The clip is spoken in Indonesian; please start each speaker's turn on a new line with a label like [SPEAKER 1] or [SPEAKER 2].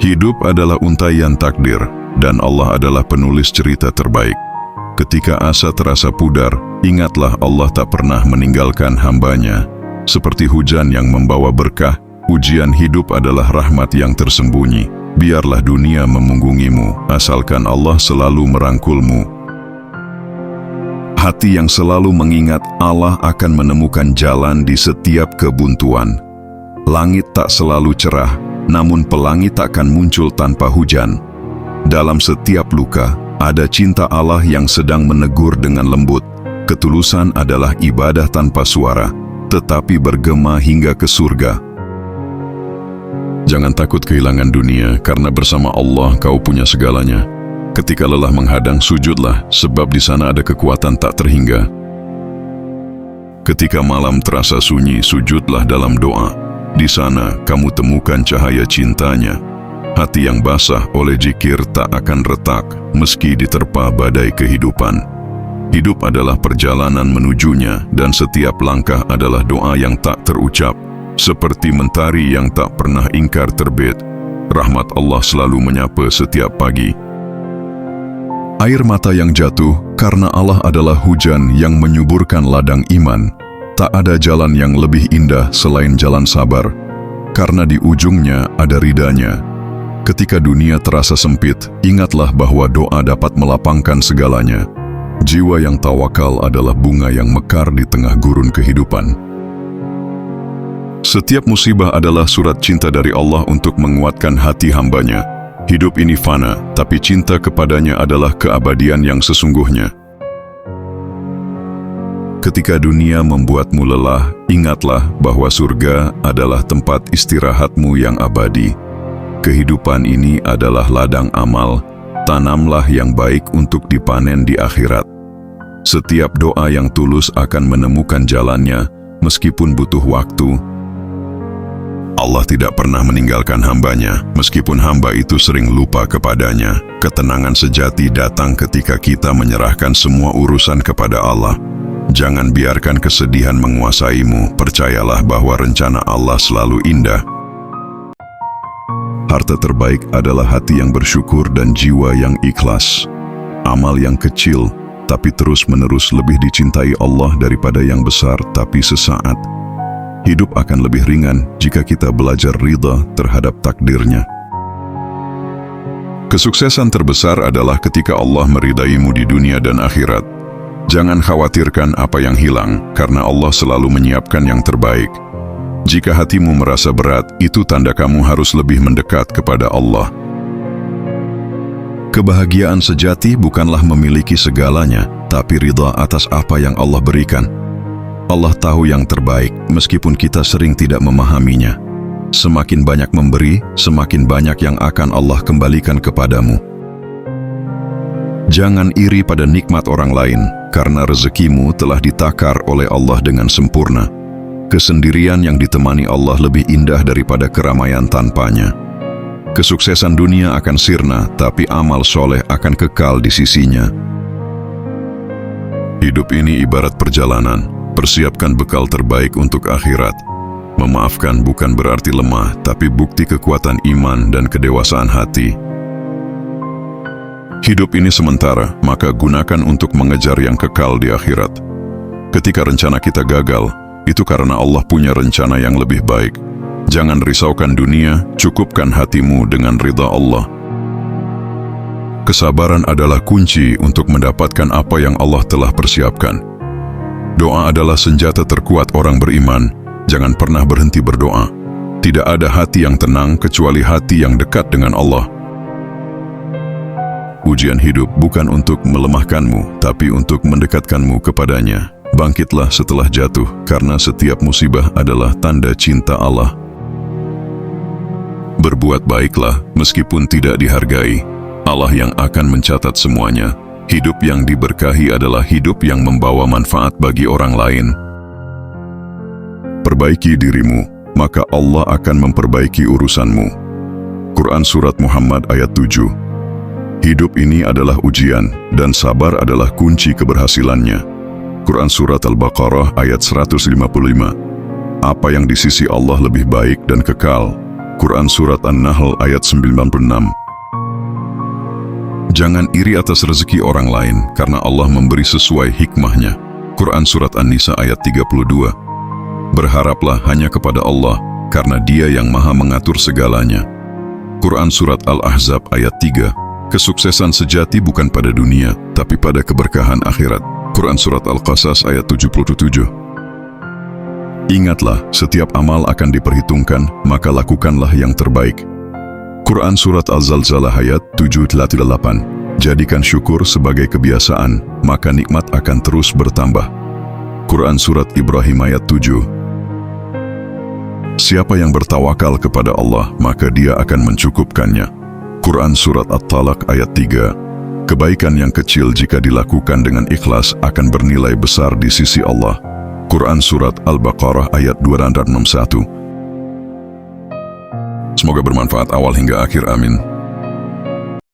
[SPEAKER 1] Hidup adalah untaian takdir, dan Allah adalah penulis cerita terbaik. Ketika asa terasa pudar, ingatlah Allah tak pernah meninggalkan hambanya. Seperti hujan yang membawa berkah, ujian hidup adalah rahmat yang tersembunyi. Biarlah dunia memunggungimu, asalkan Allah selalu merangkulmu. Hati yang selalu mengingat Allah akan menemukan jalan di setiap kebuntuan. Langit tak selalu cerah, namun pelangi takkan muncul tanpa hujan. Dalam setiap luka, ada cinta Allah yang sedang menegur dengan lembut. Ketulusan adalah ibadah tanpa suara, tetapi bergema hingga ke surga. Jangan takut kehilangan dunia, karena bersama Allah kau punya segalanya. Ketika lelah menghadang, sujudlah, sebab di sana ada kekuatan tak terhingga. Ketika malam terasa sunyi, sujudlah dalam doa. Di sana kamu temukan cahaya cintanya. Hati yang basah oleh zikir tak akan retak, meski diterpa badai kehidupan. Hidup adalah perjalanan menujunya, dan setiap langkah adalah doa yang tak terucap. Seperti mentari yang tak pernah ingkar terbit, rahmat Allah selalu menyapa setiap pagi. Air mata yang jatuh karena Allah adalah hujan yang menyuburkan ladang iman. Tak ada jalan yang lebih indah selain jalan sabar, karena di ujungnya ada ridanya. Ketika dunia terasa sempit, ingatlah bahwa doa dapat melapangkan segalanya. Jiwa yang tawakal adalah bunga yang mekar di tengah gurun kehidupan. Setiap musibah adalah surat cinta dari Allah untuk menguatkan hati hambanya. Hidup ini fana, tapi cinta kepadanya adalah keabadian yang sesungguhnya. Ketika dunia membuatmu lelah, ingatlah bahwa surga adalah tempat istirahatmu yang abadi. Kehidupan ini adalah ladang amal, tanamlah yang baik untuk dipanen di akhirat. Setiap doa yang tulus akan menemukan jalannya, meskipun butuh waktu. Allah tidak pernah meninggalkan hambanya, meskipun hamba itu sering lupa kepadanya. Ketenangan sejati datang ketika kita menyerahkan semua urusan kepada Allah. Jangan biarkan kesedihan menguasaimu, percayalah bahwa rencana Allah selalu indah. Harta terbaik adalah hati yang bersyukur dan jiwa yang ikhlas. Amal yang kecil, tapi terus-menerus lebih dicintai Allah daripada yang besar, tapi sesaat. Hidup akan lebih ringan jika kita belajar ridha terhadap takdirnya. Kesuksesan terbesar adalah ketika Allah meridaimu di dunia dan akhirat. Jangan khawatirkan apa yang hilang, karena Allah selalu menyiapkan yang terbaik. Jika hatimu merasa berat, itu tanda kamu harus lebih mendekat kepada Allah. Kebahagiaan sejati bukanlah memiliki segalanya, tapi ridha atas apa yang Allah berikan. Allah tahu yang terbaik, meskipun kita sering tidak memahaminya. Semakin banyak memberi, semakin banyak yang akan Allah kembalikan kepadamu. Jangan iri pada nikmat orang lain, karena rezekimu telah ditakar oleh Allah dengan sempurna. Kesendirian yang ditemani Allah lebih indah daripada keramaian tanpanya. Kesuksesan dunia akan sirna, tapi amal soleh akan kekal di sisinya. Hidup ini ibarat perjalanan. Persiapkan bekal terbaik untuk akhirat. Memaafkan bukan berarti lemah, tapi bukti kekuatan iman dan kedewasaan hati. Hidup ini sementara, maka gunakan untuk mengejar yang kekal di akhirat. Ketika rencana kita gagal, itu karena Allah punya rencana yang lebih baik. Jangan risaukan dunia, cukupkan hatimu dengan ridha Allah. Kesabaran adalah kunci untuk mendapatkan apa yang Allah telah persiapkan. Doa adalah senjata terkuat orang beriman. Jangan pernah berhenti berdoa. Tidak ada hati yang tenang kecuali hati yang dekat dengan Allah. Ujian hidup bukan untuk melemahkanmu, tapi untuk mendekatkanmu kepadanya. Bangkitlah setelah jatuh, karena setiap musibah adalah tanda cinta Allah. Berbuat baiklah meskipun tidak dihargai. Allah yang akan mencatat semuanya. Hidup yang diberkahi adalah hidup yang membawa manfaat bagi orang lain. Perbaiki dirimu, maka Allah akan memperbaiki urusanmu. Quran Surat Muhammad ayat 7. Hidup ini adalah ujian, dan sabar adalah kunci keberhasilannya. Quran Surat Al-Baqarah ayat 155. Apa yang di sisi Allah lebih baik dan kekal. Quran Surat An-Nahl ayat 96. Jangan iri atas rezeki orang lain, karena Allah memberi sesuai hikmahnya. Quran Surat An-Nisa ayat 32. Berharaplah hanya kepada Allah, karena Dia yang maha mengatur segalanya. Quran Surat Al-Ahzab ayat 3. Kesuksesan sejati bukan pada dunia, tapi pada keberkahan akhirat. Quran Surat Al-Qasas ayat 77. Ingatlah, setiap amal akan diperhitungkan, maka lakukanlah yang terbaik. Quran Surat Al-Zalzalah ayat 7-8. Jadikan syukur sebagai kebiasaan, maka nikmat akan terus bertambah. Quran Surat Ibrahim ayat 7. Siapa yang bertawakal kepada Allah, maka Dia akan mencukupkannya. Quran Surat At-Talaq ayat 3. Kebaikan yang kecil jika dilakukan dengan ikhlas akan bernilai besar di sisi Allah. Quran Surat Al-Baqarah ayat 261. Semoga bermanfaat awal hingga akhir, amin.